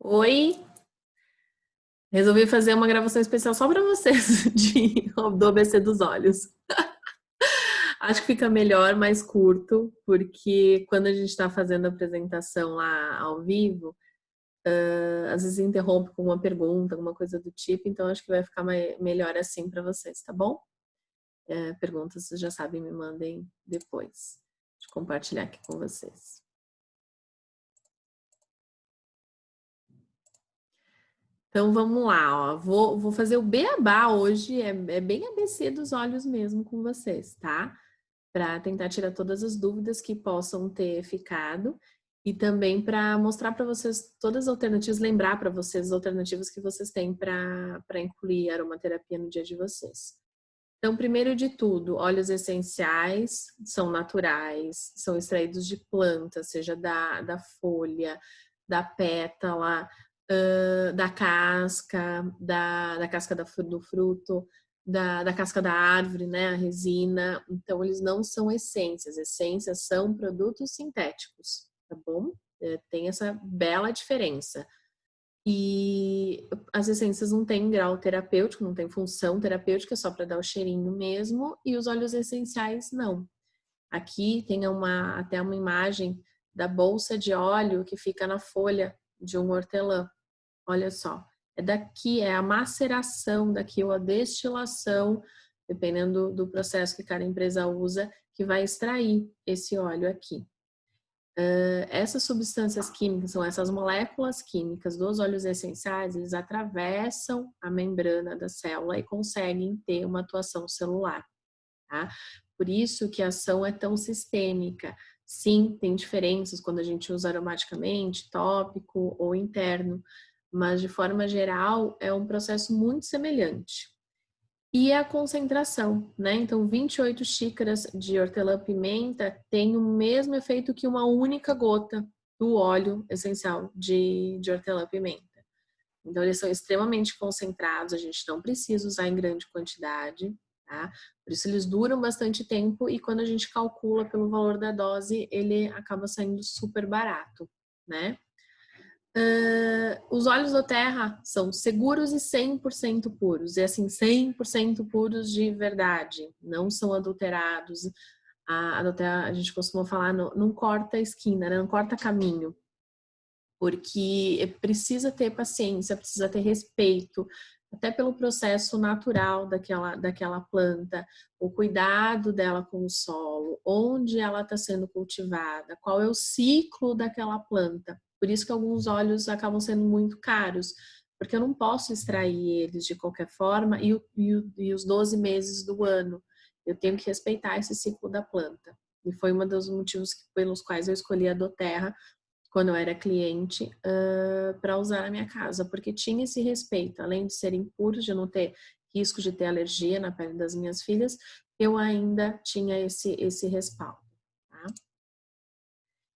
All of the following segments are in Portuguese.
Oi, resolvi fazer uma gravação especial só para vocês do ABC dos olhos. Acho que fica melhor, mais curto, porque quando a gente está fazendo a apresentação lá ao vivo, às vezes interrompe com uma pergunta, alguma coisa do tipo, então acho que vai ficar melhor assim para vocês, tá bom? Perguntas, vocês já sabem, me mandem depois. Deixa eu compartilhar aqui com vocês. Então vamos lá, ó. Vou fazer o beabá hoje, é bem ABC dos olhos mesmo com vocês, tá? Para tentar tirar todas as dúvidas que possam ter ficado e também para mostrar para vocês todas as alternativas, lembrar para vocês as alternativas que vocês têm para incluir aromaterapia no dia de vocês. Então, primeiro de tudo, óleos essenciais são naturais, são extraídos de plantas, seja da folha, da pétala, da casca, da casca do fruto, da casca da árvore, né, a resina. Então, eles não são essências. Essências são produtos sintéticos, tá bom? Tem essa bela diferença. E as essências não têm grau terapêutico, não tem função terapêutica, só para dar o cheirinho mesmo, e os óleos essenciais não. Aqui tem até uma imagem da bolsa de óleo que fica na folha de um hortelã. Olha só, é a maceração daqui ou a destilação, dependendo do processo que cada empresa usa, que vai extrair esse óleo aqui. Essas substâncias químicas, são essas moléculas químicas dos óleos essenciais, eles atravessam a membrana da célula e conseguem ter uma atuação celular, tá? Por isso que a ação é tão sistêmica. Sim, tem diferenças quando a gente usa aromaticamente, tópico ou interno, mas de forma geral é um processo muito semelhante. E a concentração, né? Então, 28 xícaras de hortelã-pimenta tem o mesmo efeito que uma única gota do óleo essencial de hortelã-pimenta. Então, eles são extremamente concentrados, a gente não precisa usar em grande quantidade, tá? Por isso, eles duram bastante tempo e quando a gente calcula pelo valor da dose, ele acaba saindo super barato, né? Os óleos da terra são seguros e 100% puros, e assim, 100% puros de verdade, não são adulterados. A gente costuma falar, não corta esquina, né? Não corta caminho, porque precisa ter paciência, precisa ter respeito, até pelo processo natural daquela planta, o cuidado dela com o solo, onde ela está sendo cultivada, qual é o ciclo daquela planta. Por isso que alguns óleos acabam sendo muito caros, porque eu não posso extrair eles de qualquer forma e os 12 meses do ano. Eu tenho que respeitar esse ciclo da planta. E foi um dos motivos pelos quais eu escolhi a doTERRA quando eu era cliente, para usar na minha casa, porque tinha esse respeito, além de serem puros, de eu não ter risco de ter alergia na pele das minhas filhas, eu ainda tinha esse respaldo. Tá?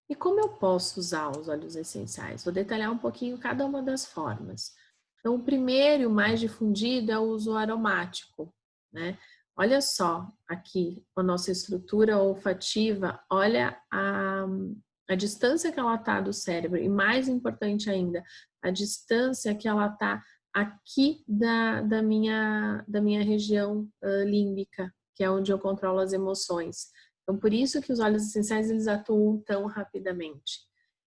E como eu posso usar os óleos essenciais? Vou detalhar um pouquinho cada uma das formas. Então, o primeiro e o mais difundido é o uso aromático, né? Olha só aqui a nossa estrutura olfativa, olha a distância que ela está do cérebro e, mais importante ainda, a distância que ela está aqui da minha região límbica, que é onde eu controlo as emoções. Então, por isso que os óleos essenciais, eles atuam tão rapidamente.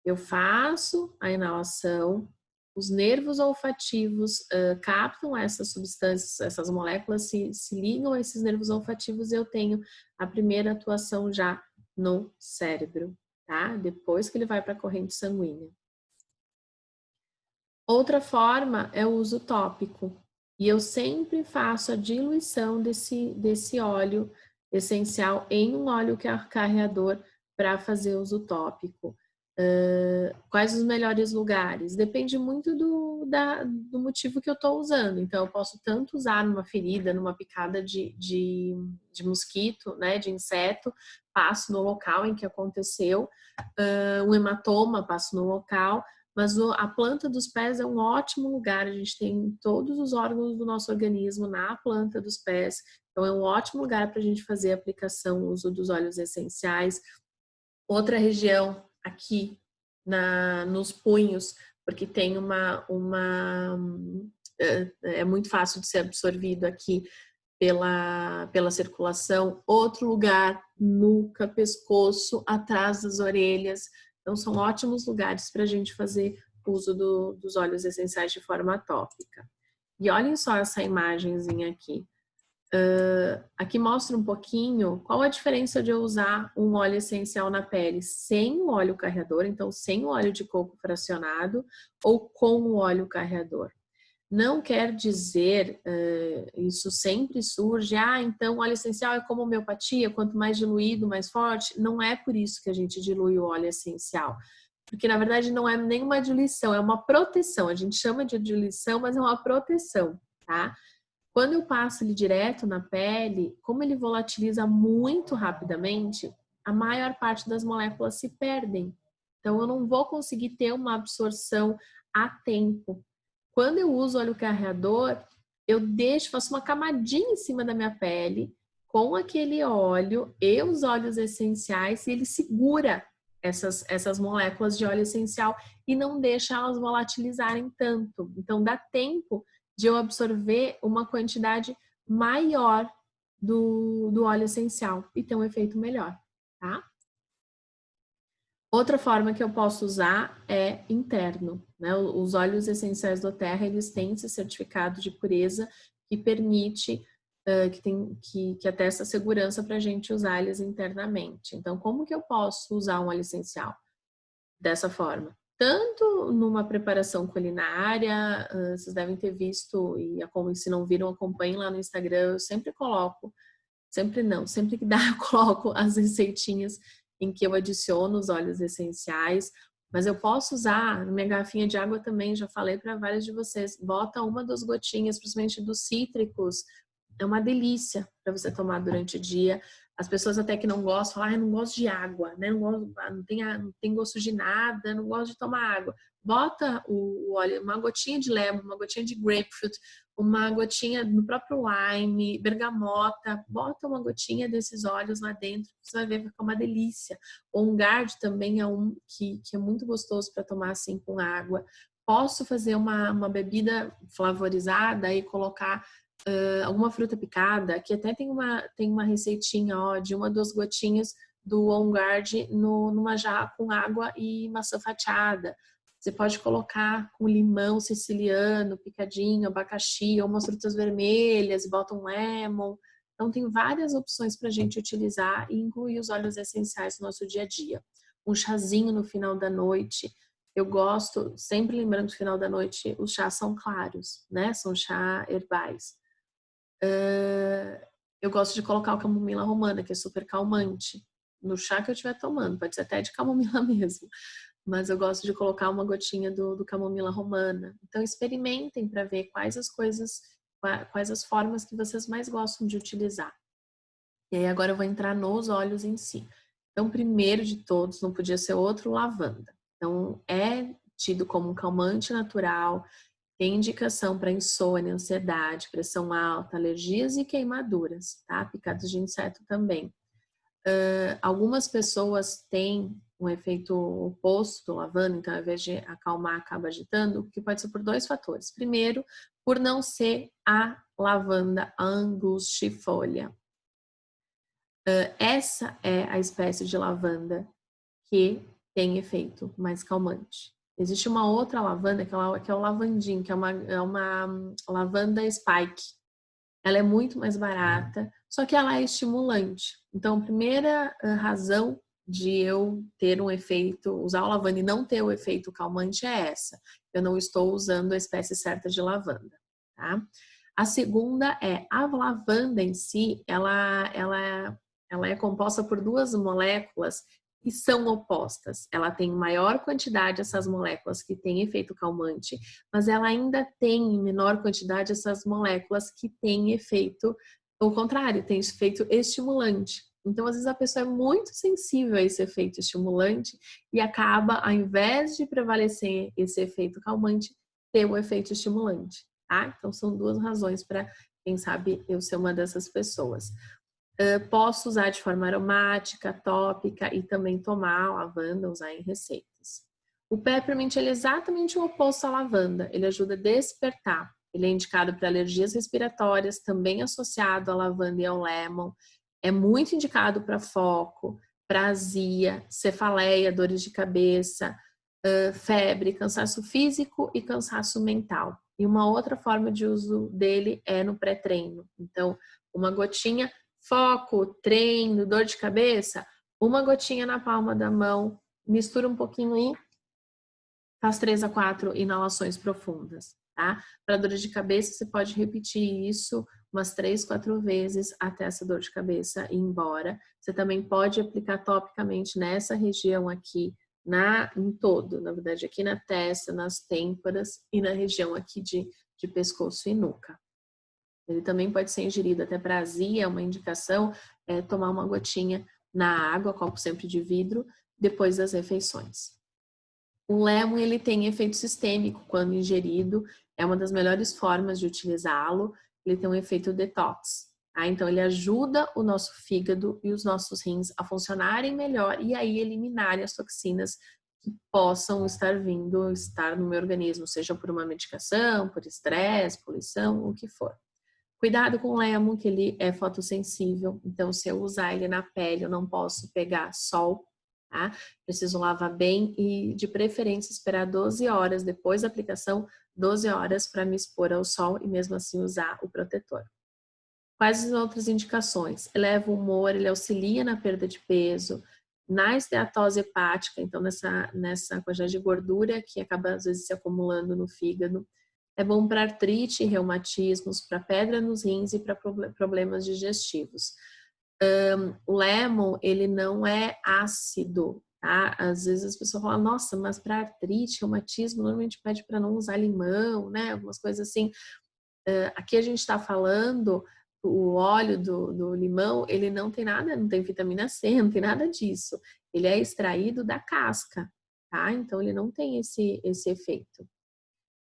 Eu faço a inalação, os nervos olfativos captam essas substâncias, essas moléculas se ligam a esses nervos olfativos e eu tenho a primeira atuação já no cérebro, tá? Depois que ele vai para a corrente sanguínea. Outra forma é o uso tópico. E eu sempre faço a diluição desse óleo essencial em um óleo carreador para fazer uso tópico. Quais os melhores lugares? Depende muito do motivo que eu estou usando. Então, eu posso tanto usar numa ferida, numa picada de mosquito, né, de inseto, passo no local em que aconteceu, um hematoma, passo no local, mas a planta dos pés é um ótimo lugar. A gente tem todos os órgãos do nosso organismo na planta dos pés. Então, é um ótimo lugar para a gente fazer a aplicação, o uso dos óleos essenciais. Outra região aqui nos punhos porque tem é muito fácil de ser absorvido aqui pela circulação. Outro lugar, nuca, pescoço, atrás das orelhas. Então, são ótimos lugares para a gente fazer uso dos óleos essenciais de forma tópica. E olhem só essa imagenzinha aqui. Aqui mostra um pouquinho qual a diferença de eu usar um óleo essencial na pele sem o óleo carreador, então sem o óleo de coco fracionado, ou com o óleo carreador. Não quer dizer, isso sempre surge, então óleo essencial é como homeopatia, quanto mais diluído, mais forte. Não é por isso que a gente dilui o óleo essencial, porque na verdade não é nenhuma diluição, é uma proteção. A gente chama de diluição, mas é uma proteção, tá? Quando eu passo ele direto na pele, como ele volatiliza muito rapidamente, a maior parte das moléculas se perdem. Então eu não vou conseguir ter uma absorção a tempo. Quando eu uso óleo carreador, eu faço uma camadinha em cima da minha pele com aquele óleo e os óleos essenciais, e ele segura essas moléculas de óleo essencial e não deixa elas volatilizarem tanto. Então dá tempo de eu absorver uma quantidade maior do óleo essencial e ter um efeito melhor, tá? Outra forma que eu posso usar é interno, né? Os óleos essenciais do Terra, eles têm esse certificado de pureza que permite, que atesta a segurança para a gente usar eles internamente. Então, como que eu posso usar um óleo essencial? Dessa forma. Tanto numa preparação culinária, vocês devem ter visto, e se não viram, acompanhem lá no Instagram, eu sempre coloco, sempre que dá eu coloco as receitinhas em que eu adiciono os óleos essenciais, mas eu posso usar na minha garrafinha de água também, já falei para vários de vocês, bota 1, 2 gotinhas, principalmente dos cítricos, é uma delícia para você tomar durante o dia. As pessoas até que não gostam, falam, eu não gosto de água, né? Não tem gosto de nada, não gosto de tomar água. Bota o óleo, uma gotinha de lemon, uma gotinha de grapefruit, uma gotinha no próprio lime, bergamota, bota uma gotinha desses óleos lá dentro, você vai ver que fica uma delícia. O On-Guard também é um que é muito gostoso para tomar assim com água. Posso fazer uma bebida flavorizada e colocar alguma fruta picada, que até tem uma receitinha de 1, 2 gotinhas do On-Guard numa jarra com água e maçã fatiada. Você pode colocar com limão siciliano, picadinho, abacaxi, ou umas frutas vermelhas, bota um lemon. Então tem várias opções para a gente utilizar e incluir os óleos essenciais no nosso dia a dia. Um chazinho no final da noite. Eu gosto, sempre lembrando que no final da noite os chás são claros, né? São chá herbais. Eu gosto de colocar o camomila romana, que é super calmante, no chá que eu estiver tomando, pode ser até de camomila mesmo, mas eu gosto de colocar uma gotinha do camomila romana. Então experimentem para ver quais as formas que vocês mais gostam de utilizar. E aí agora eu vou entrar nos óleos em si. Então, primeiro de todos, não podia ser outro, lavanda. Então, é tido como um calmante natural, tem indicação para insônia, ansiedade, pressão alta, alergias e queimaduras, tá? Picadas de inseto também. Algumas pessoas têm um efeito oposto do lavanda, então ao invés de acalmar, acaba agitando, que pode ser por 2 fatores. Primeiro, por não ser a lavanda angustifolia. Essa é a espécie de lavanda que tem efeito mais calmante. Existe uma outra lavanda, que é o lavandim, que é uma lavanda spike. Ela é muito mais barata, só que ela é estimulante. Então, a primeira razão de eu ter um efeito, usar o lavanda e não ter o efeito calmante é essa. Eu não estou usando a espécie certa de lavanda, tá? A segunda é, a lavanda em si, ela é composta por 2 moléculas que são opostas. Ela tem maior quantidade essas moléculas que têm efeito calmante, mas ela ainda tem em menor quantidade essas moléculas que têm efeito, ao contrário, tem efeito estimulante. Então, às vezes a pessoa é muito sensível a esse efeito estimulante e acaba, ao invés de prevalecer esse efeito calmante, ter o efeito estimulante, tá? Então, são 2 razões para, quem sabe, eu ser uma dessas pessoas. Posso usar de forma aromática, tópica e também tomar lavanda, usar em receitas. O peppermint ele é exatamente o oposto à lavanda, ele ajuda a despertar. Ele é indicado para alergias respiratórias, também associado à lavanda e ao lemon. É muito indicado para foco, para azia, cefaleia, dores de cabeça, febre, cansaço físico e cansaço mental. E uma outra forma de uso dele é no pré-treino. Então, uma gotinha, foco, treino, dor de cabeça, uma gotinha na palma da mão, mistura um pouquinho aí, faz 3 a 4 inalações profundas, tá? Para dor de cabeça, você pode repetir isso umas 3, 4 vezes até essa dor de cabeça ir embora. Você também pode aplicar topicamente nessa região aqui, em todo, na verdade, aqui na testa, nas têmporas e na região aqui de pescoço e nuca. Ele também pode ser ingerido até para azia, uma indicação é tomar uma gotinha na água, copo sempre de vidro, depois das refeições. O lemon ele tem efeito sistêmico quando ingerido, é uma das melhores formas de utilizá-lo. Ele tem um efeito detox, tá? Então ele ajuda o nosso fígado e os nossos rins a funcionarem melhor e aí eliminarem as toxinas que possam estar no meu organismo, seja por uma medicação, por estresse, poluição, o que for. Cuidado com o lemon, que ele é fotossensível, então se eu usar ele na pele, eu não posso pegar sol, tá? Preciso lavar bem e, de preferência, esperar 12 horas depois da aplicação, 12 horas para me expor ao sol e mesmo assim usar o protetor. Quais as outras indicações? Eleva o humor, ele auxilia na perda de peso, na esteatose hepática, então nessa quantidade de gordura que acaba às vezes se acumulando no fígado. É bom para artrite, reumatismos, para pedra nos rins e para problemas digestivos. O lemon, ele não é ácido, tá? Às vezes as pessoas falam, nossa, mas para artrite, reumatismo, normalmente pede para não usar limão, né? Algumas coisas assim. Aqui a gente está falando, o óleo do limão, ele não tem nada, não tem vitamina C, não tem nada disso. Ele é extraído da casca, tá? Então ele não tem esse efeito.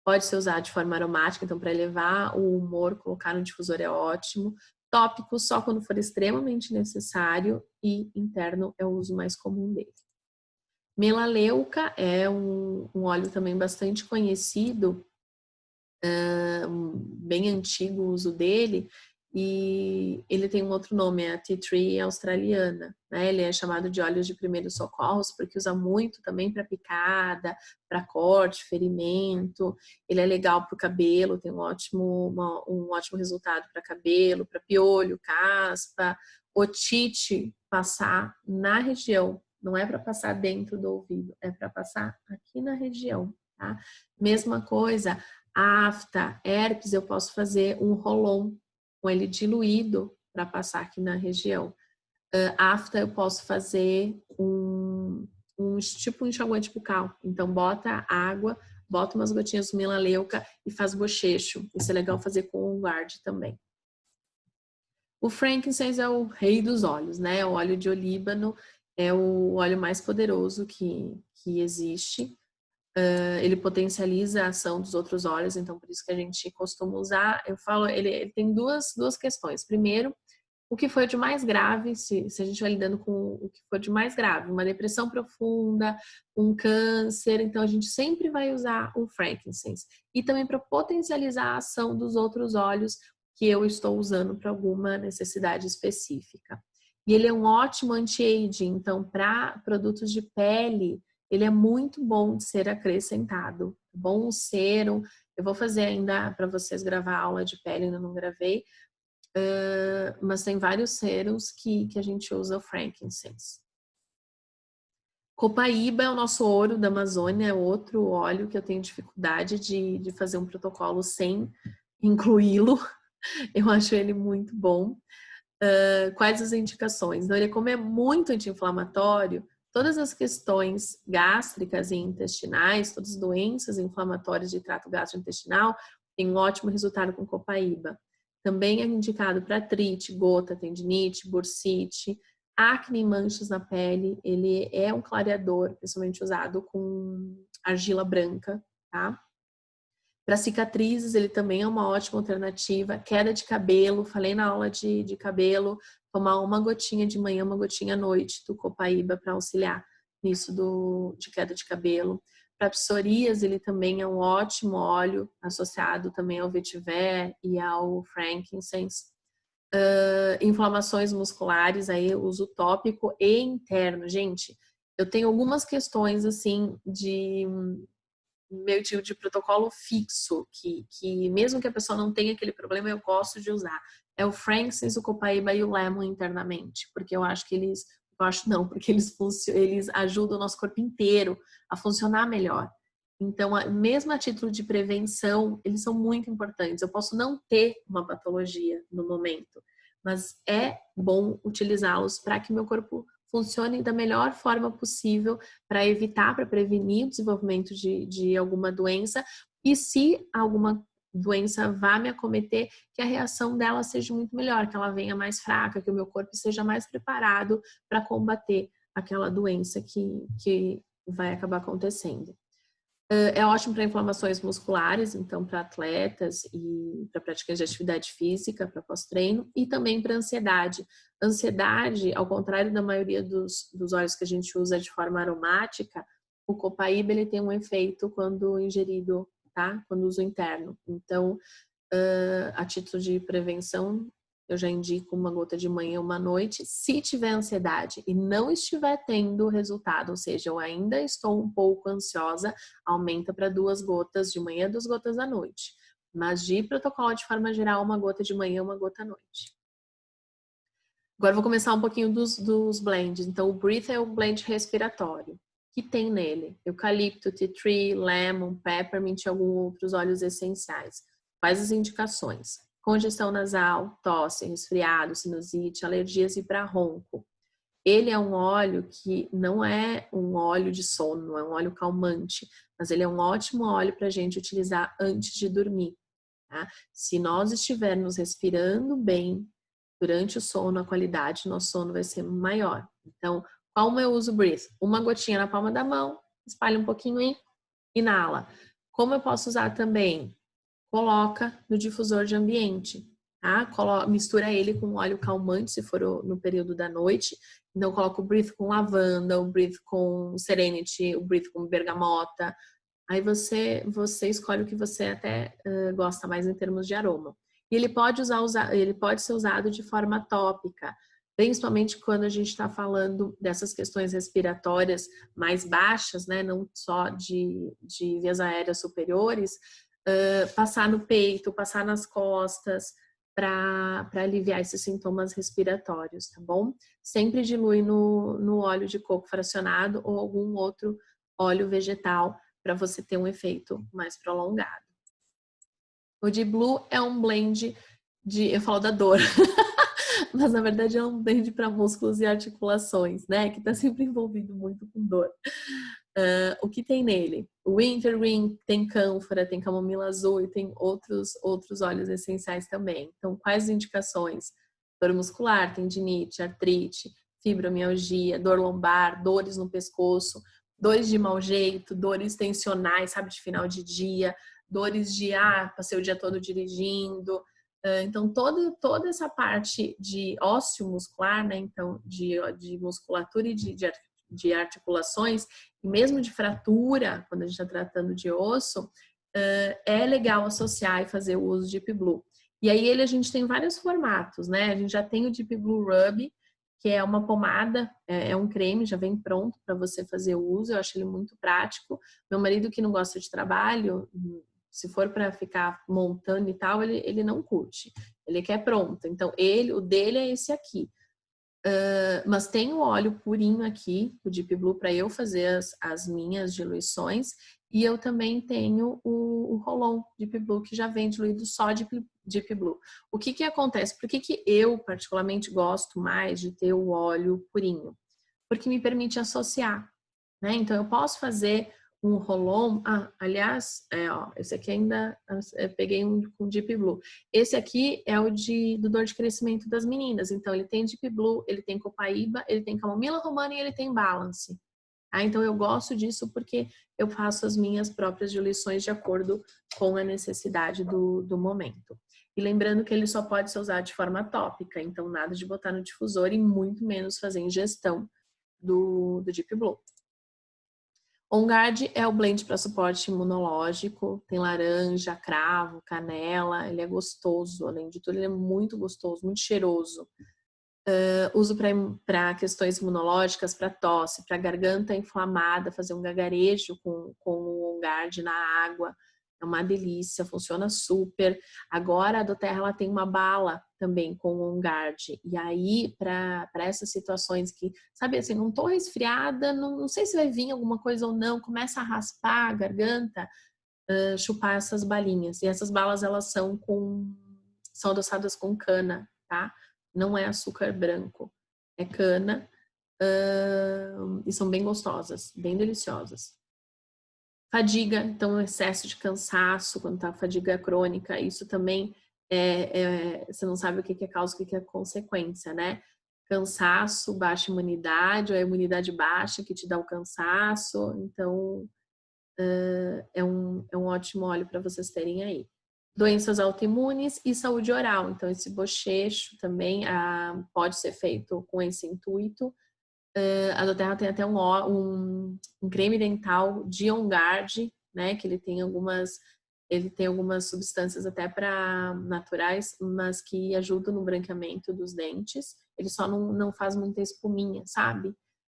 Pode ser usado de forma aromática, então para elevar o humor, colocar no difusor é ótimo. Tópico só quando for extremamente necessário e interno é o uso mais comum dele. Melaleuca é um óleo também bastante conhecido, bem antigo o uso dele, e ele tem um outro nome, é a Tea Tree australiana, né? Ele é chamado de óleos de primeiros socorros porque usa muito também para picada, para corte, ferimento. Ele é legal para o cabelo, tem um ótimo resultado para cabelo, para piolho, caspa, otite, passar na região. Não é para passar dentro do ouvido, é para passar aqui na região, tá? Mesma coisa, afta, herpes, eu posso fazer um roll-on com ele diluído para passar aqui na região. Afta, eu posso fazer tipo um enxaguante bucal. Então, bota água, bota umas gotinhas de melaleuca e faz bochecho. Isso é legal fazer com o guard também. O frankincense é o rei dos óleos, né? O óleo de olíbano é o óleo mais poderoso que existe. Ele potencializa a ação dos outros óleos, então por isso que a gente costuma usar. Eu falo, ele tem duas questões. Primeiro, o que foi de mais grave, se a gente vai lidando com o que foi de mais grave, uma depressão profunda, um câncer, então a gente sempre vai usar o frankincense. E também para potencializar a ação dos outros óleos que eu estou usando para alguma necessidade específica. E ele é um ótimo anti-aging, então para produtos de pele, ele é muito bom de ser acrescentado. Bom sérum, eu vou fazer ainda para vocês gravar aula de pele, ainda não gravei, mas tem vários sérums que a gente usa o frankincense. Copaíba é o nosso ouro da Amazônia, é outro óleo que eu tenho dificuldade de fazer um protocolo sem incluí-lo. Eu acho ele muito bom. Quais as indicações? Então, ele, como é muito anti-inflamatório, todas as questões gástricas e intestinais, todas as doenças inflamatórias de trato gastrointestinal, tem um ótimo resultado com copaíba. Também é indicado para artrite, gota, tendinite, bursite, acne e manchas na pele. Ele é um clareador, principalmente usado com argila branca, tá? Para cicatrizes, ele também é uma ótima alternativa. Queda de cabelo, falei na aula de cabelo, tomar uma gotinha de manhã, uma gotinha à noite do copaíba para auxiliar nisso de queda de cabelo. Para psoríase, ele também é um ótimo óleo, associado também ao vetiver e ao frankincense. Inflamações musculares, aí uso tópico e interno. Gente, eu tenho algumas questões assim de meio tipo de protocolo fixo, que mesmo que a pessoa não tenha aquele problema, eu gosto de usar. É o frankincense, o copaíba e o lemon internamente, porque eu acho que eles, eu acho não, porque eles ajudam o nosso corpo inteiro a funcionar melhor. Então, mesmo a título de prevenção, eles são muito importantes. Eu posso não ter uma patologia no momento, mas é bom utilizá-los para que meu corpo funcione da melhor forma possível para evitar, para prevenir o desenvolvimento de alguma doença, e se alguma doença vá me acometer, que a reação dela seja muito melhor, que ela venha mais fraca, que o meu corpo esteja mais preparado para combater aquela doença que vai acabar acontecendo. É ótimo para inflamações musculares, então para atletas e para praticantes de atividade física, para pós-treino, e também para ansiedade. Ansiedade, ao contrário da maioria dos óleos que a gente usa de forma aromática, o copaíba ele tem um efeito quando ingerido, tá? Quando uso interno. Então, a título de prevenção, eu já indico uma gota de manhã, uma noite. Se tiver ansiedade e não estiver tendo resultado, ou seja, eu ainda estou um pouco ansiosa, aumenta para 2 gotas de manhã, 2 gotas à noite. Mas de protocolo de forma geral, uma gota de manhã, uma gota à noite. Agora eu vou começar um pouquinho dos blends. Então, o Breathe é um blend respiratório. Que tem nele? Eucalipto, tea tree, lemon, peppermint e alguns outros óleos essenciais. Quais as indicações? Congestão nasal, tosse, resfriado, sinusite, alergias e para ronco. Ele é um óleo que não é um óleo de sono, não é um óleo calmante, mas ele é um ótimo óleo para a gente utilizar antes de dormir. Tá? Se nós estivermos respirando bem durante o sono, a qualidade do nosso sono vai ser maior. Então, como eu uso o Breathe? Uma gotinha na palma da mão, espalha um pouquinho e inala. Como eu posso usar também? Coloca no difusor de ambiente, tá? Mistura ele com óleo calmante, se for no período da noite. Então, coloca o Breathe com lavanda, o Breathe com Serenity, o Breathe com bergamota. Aí você escolhe o que você até gosta mais em termos de aroma. E ele ele pode ser usado de forma tópica, principalmente quando a gente está falando dessas questões respiratórias mais baixas, né? Não só de vias aéreas superiores, passar no peito, passar nas costas, para aliviar esses sintomas respiratórios, tá bom? Sempre dilui no óleo de coco fracionado ou algum outro óleo vegetal para você ter um efeito mais prolongado. O de Blue é um blend eu falo da dor, mas na verdade é um blend para músculos e articulações, né? Que está sempre envolvido muito com dor. O que tem nele? O Wintergreen, tem cânfora, tem camomila azul e tem outros óleos essenciais também. Então, quais as indicações? Dor muscular, tendinite, artrite, fibromialgia, dor lombar, dores no pescoço, dores de mau jeito, dores tensionais, sabe, de final de dia, dores de, passei o dia todo dirigindo. Então, toda essa parte de ósseo muscular, né, então, de musculatura e de articulações, e mesmo de fratura, quando a gente está tratando de osso, é legal associar e fazer o uso de Deep Blue. E aí a gente tem vários formatos, né? A gente já tem o Deep Blue Rub, que é uma pomada, é um creme, já vem pronto para você fazer o uso, eu acho ele muito prático. Meu marido que não gosta de trabalho, se for para ficar montando e tal, ele não curte. Ele quer pronto. Então, o dele é esse aqui. Mas tem o óleo purinho aqui, o Deep Blue, para eu fazer as minhas diluições. E eu também tenho o Rolon Deep Blue, que já vem diluído só de Deep Blue. O que acontece? Por que eu particularmente gosto mais de ter o óleo purinho? Porque me permite associar, né? Então, eu posso fazer um Rolon. Aliás, esse aqui ainda eu peguei um com Deep Blue. Esse aqui é o do dor de crescimento das meninas. Então, ele tem Deep Blue, ele tem copaíba, ele tem camomila romana e ele tem balance. Então, eu gosto disso porque eu faço as minhas próprias diluições de acordo com a necessidade do momento. E lembrando que ele só pode ser usado de forma tópica, então nada de botar no difusor e muito menos fazer ingestão do Deep Blue. On Guard é o blend para suporte imunológico, tem laranja, cravo, canela, ele é gostoso, além de tudo ele é muito gostoso, muito cheiroso. Uso para questões imunológicas, para tosse, para garganta inflamada, fazer um gagarejo com o On Guard na água. É uma delícia, funciona super. Agora a doTERRA ela tem uma bala também com o On Guard. E aí, para essas situações que, sabe assim, não tô resfriada, não sei se vai vir alguma coisa ou não, começa a raspar a garganta, chupar essas balinhas. E essas balas, elas são adoçadas com cana, tá? Não é açúcar branco, é cana. E são bem gostosas, bem deliciosas. Fadiga, então excesso de cansaço, quando tá fadiga crônica, isso também você não sabe o que é causa, o que é consequência, né? Cansaço, baixa imunidade, ou a imunidade baixa que te dá o cansaço, então é um ótimo óleo para vocês terem aí. Doenças autoimunes e saúde oral, então esse bochecho também pode ser feito com esse intuito. A doTERRA tem até um creme dental de On Guard, né? Que ele tem algumas substâncias até para naturais, mas que ajudam no branqueamento dos dentes. Ele só não faz muita espuminha, sabe?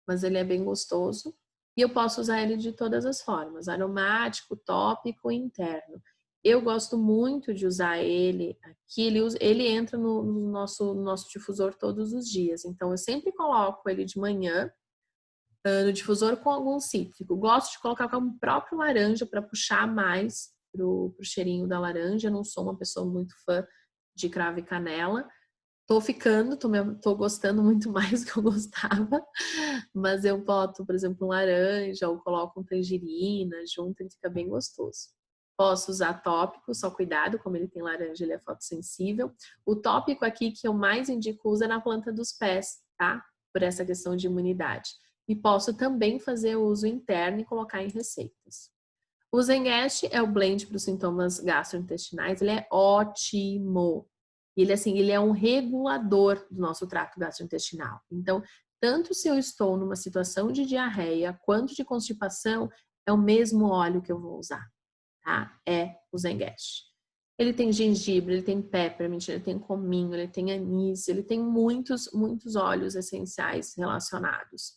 Mas ele é bem gostoso. E eu posso usar ele de todas as formas, aromático, tópico e interno. Eu gosto muito de usar ele aqui, ele entra no nosso difusor todos os dias. Então, eu sempre coloco ele de manhã no difusor com algum cítrico. Gosto de colocar com o próprio laranja para puxar mais pro cheirinho da laranja. Eu não sou uma pessoa muito fã de cravo e canela. Tô gostando muito mais do que eu gostava, mas eu boto, por exemplo, um laranja ou coloco um tangerina junto, ele fica bem gostoso. Posso usar tópico, só cuidado, como ele tem laranja, ele é fotossensível. O tópico aqui que eu mais indico usa na planta dos pés, tá? Por essa questão de imunidade. E posso também fazer uso interno e colocar em receitas. O Zengest é o blend para os sintomas gastrointestinais, ele é ótimo. Ele é um regulador do nosso trato gastrointestinal. Então, tanto se eu estou numa situação de diarreia quanto de constipação, é o mesmo óleo que eu vou usar, tá? É o Zengest. Ele tem gengibre, ele tem peppermint, ele tem cominho, ele tem anis, ele tem muitos óleos essenciais relacionados.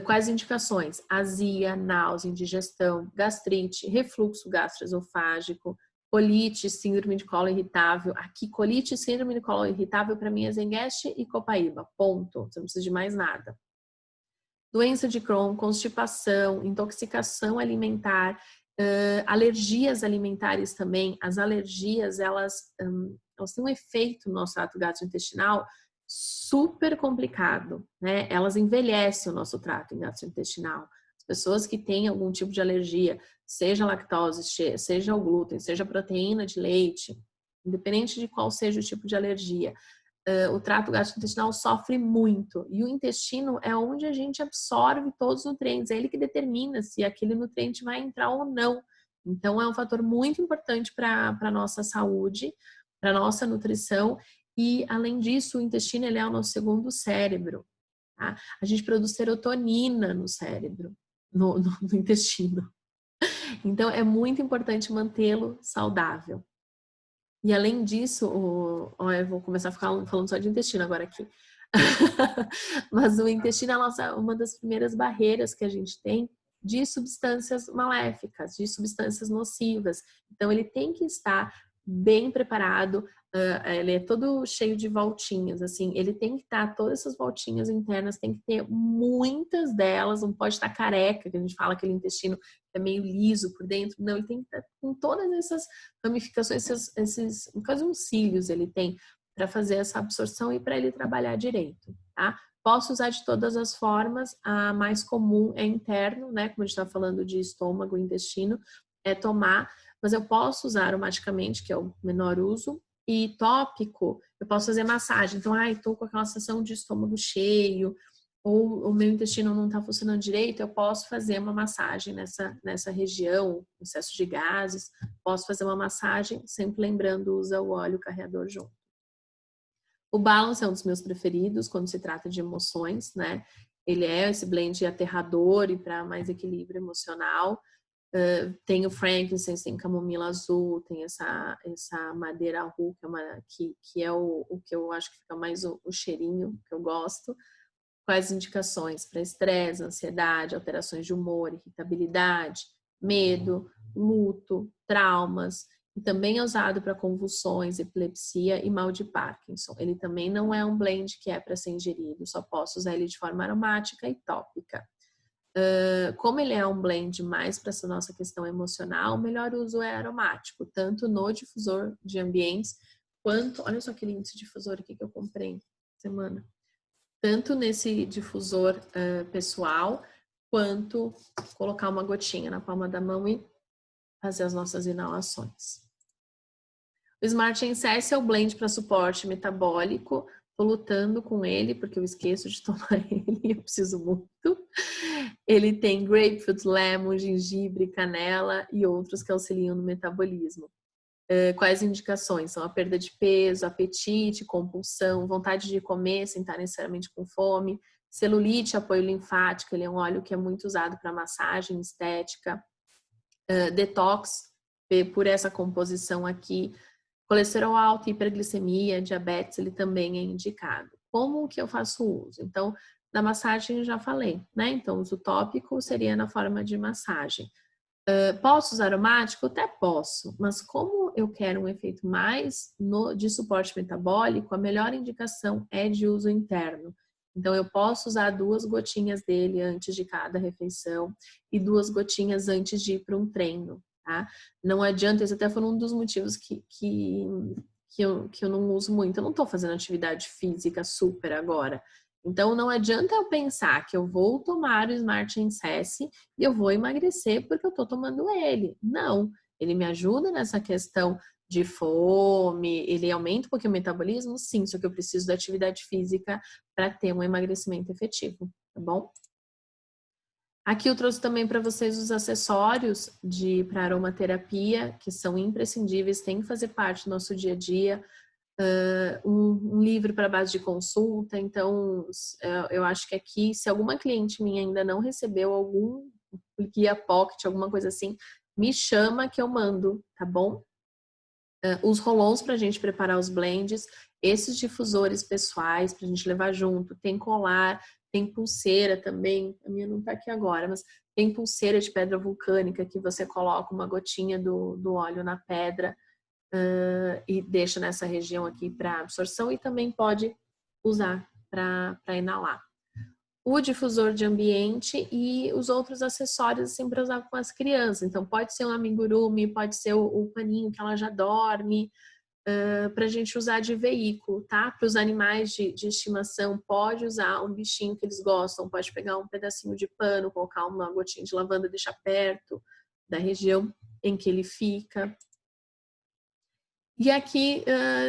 Quais indicações? Azia, náusea, indigestão, gastrite, refluxo gastroesofágico, colite, síndrome de colo irritável. Aqui, colite e síndrome de colo irritável, para mim, é Zengest e Copaíba. Ponto. Você não precisa de mais nada. Doença de Crohn, constipação, intoxicação alimentar, alergias alimentares também. As alergias, elas têm um efeito no nosso trato gastrointestinal super complicado, né? Elas envelhecem o nosso trato gastrointestinal. As pessoas que têm algum tipo de alergia, seja lactose, seja o glúten, seja proteína de leite, independente de qual seja o tipo de alergia, o trato gastrointestinal sofre muito. E o intestino é onde a gente absorve todos os nutrientes, é ele que determina se aquele nutriente vai entrar ou não. Então, é um fator muito importante para a nossa saúde, para a nossa nutrição. E, além disso, o intestino ele é o nosso segundo cérebro. Tá? A gente produz serotonina no cérebro, no intestino. Então, é muito importante mantê-lo saudável. E, além disso, eu vou começar a ficar falando só de intestino agora aqui. Mas o intestino é uma das primeiras barreiras que a gente tem de substâncias maléficas, de substâncias nocivas. Então, ele tem que estar bem preparado, ele é todo cheio de voltinhas, assim, ele tem que estar, todas essas voltinhas internas, tem que ter muitas delas, não pode estar careca, que a gente fala que aquele intestino é meio liso por dentro, não, ele tem que estar com todas essas ramificações, quase uns cílios ele tem, para fazer essa absorção e para ele trabalhar direito, tá? Posso usar de todas as formas, a mais comum é interno, né, como a gente está falando de estômago, intestino, é tomar, mas eu posso usar aromaticamente, que é o menor uso, e tópico, eu posso fazer massagem. Então, estou com aquela sensação de estômago cheio, ou o meu intestino não está funcionando direito, eu posso fazer uma massagem nessa região, excesso de gases, posso fazer uma massagem, sempre lembrando, usa o óleo carreador junto. O Balance é um dos meus preferidos quando se trata de emoções, né? ele é esse blend aterrador e para mais equilíbrio emocional. Tem o frankincense, tem camomila azul, tem essa madeira roux, que é o que eu acho que fica mais o cheirinho que eu gosto. Quais indicações para estresse, ansiedade, alterações de humor, irritabilidade, medo, luto, traumas. E também é usado para convulsões, epilepsia e mal de Parkinson. Ele também não é um blend que é para ser ingerido, só posso usar ele de forma aromática e tópica. Como ele é um blend mais para essa nossa questão emocional, o melhor uso é aromático, tanto no difusor de ambientes, quanto... Olha só que lindo esse difusor aqui que eu comprei semana. Tanto nesse difusor pessoal, quanto colocar uma gotinha na palma da mão e fazer as nossas inalações. O Smart Incess é o blend para suporte metabólico. Tô lutando com ele porque eu esqueço de tomar ele, eu preciso muito. Ele tem grapefruit, lemon, gengibre, canela e outros que auxiliam no metabolismo. Quais indicações? São a perda de peso, apetite, compulsão, vontade de comer sem estar necessariamente com fome, celulite, apoio linfático, ele é um óleo que é muito usado para massagem estética, detox, por essa composição aqui, colesterol alto, hiperglicemia, diabetes, ele também é indicado. Como que eu faço uso? Então, da massagem eu já falei, né? Então, o uso tópico seria na forma de massagem. Posso usar aromático? Até posso, mas como eu quero um efeito mais de suporte metabólico, a melhor indicação é de uso interno. Então, eu posso usar 2 gotinhas dele antes de cada refeição e 2 gotinhas antes de ir para um treino, tá? Não adianta, esse até foi um dos motivos que eu não uso muito. Eu não estou fazendo atividade física super agora. Então, não adianta eu pensar que eu vou tomar o Smart Incess e eu vou emagrecer porque eu estou tomando ele. Não, ele me ajuda nessa questão de fome, ele aumenta um pouquinho o metabolismo, sim, só que eu preciso da atividade física para ter um emagrecimento efetivo, tá bom? Aqui eu trouxe também para vocês os acessórios para aromaterapia, que são imprescindíveis, tem que fazer parte do nosso dia a dia. Um livro para base de consulta. Então, eu acho que aqui, se alguma cliente minha ainda não recebeu algum guia pocket, alguma coisa assim, me chama que eu mando, tá bom? Os rolons para a gente preparar os blends, esses difusores pessoais para a gente levar junto, tem colar, tem pulseira também, a minha não tá aqui agora, mas tem pulseira de pedra vulcânica que você coloca uma gotinha do óleo na pedra, e deixa nessa região aqui para absorção e também pode usar para inalar. O difusor de ambiente e os outros acessórios assim para usar com as crianças. Então pode ser um amigurumi, pode ser o paninho que ela já dorme, para a gente usar de veículo, tá? Para os animais de estimação, pode usar um bichinho que eles gostam, pode pegar um pedacinho de pano, colocar uma gotinha de lavanda e deixar perto da região em que ele fica. E aqui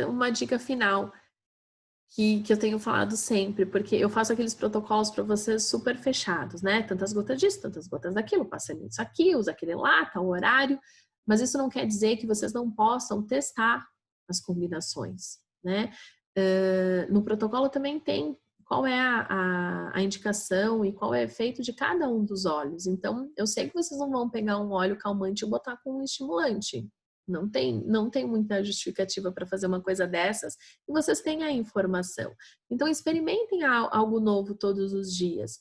uma dica final que eu tenho falado sempre, porque eu faço aqueles protocolos para vocês super fechados, né? Tantas gotas disso, tantas gotas daquilo, passa isso aqui, usa aquele lá, tal horário, mas isso não quer dizer que vocês não possam testar as combinações, né? No protocolo também tem qual é a indicação e qual é o efeito de cada um dos óleos. Então, eu sei que vocês não vão pegar um óleo calmante e botar com um estimulante. Não tem muita justificativa para fazer uma coisa dessas e vocês têm a informação. Então, experimentem algo novo todos os dias.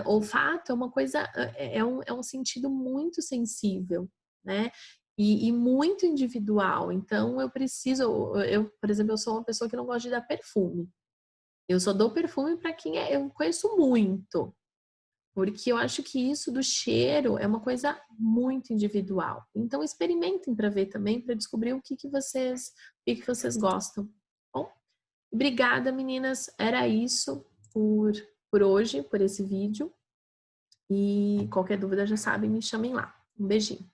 Olfato é uma coisa, é um sentido muito sensível, né? E muito individual. Então, por exemplo, eu sou uma pessoa que não gosta de dar perfume. Eu só dou perfume para quem eu conheço muito. Porque eu acho que isso do cheiro é uma coisa muito individual. Então experimentem para ver também, para descobrir o que vocês gostam. Bom, obrigada, meninas. Era isso por hoje, por esse vídeo. E qualquer dúvida já sabem, me chamem lá. Um beijinho.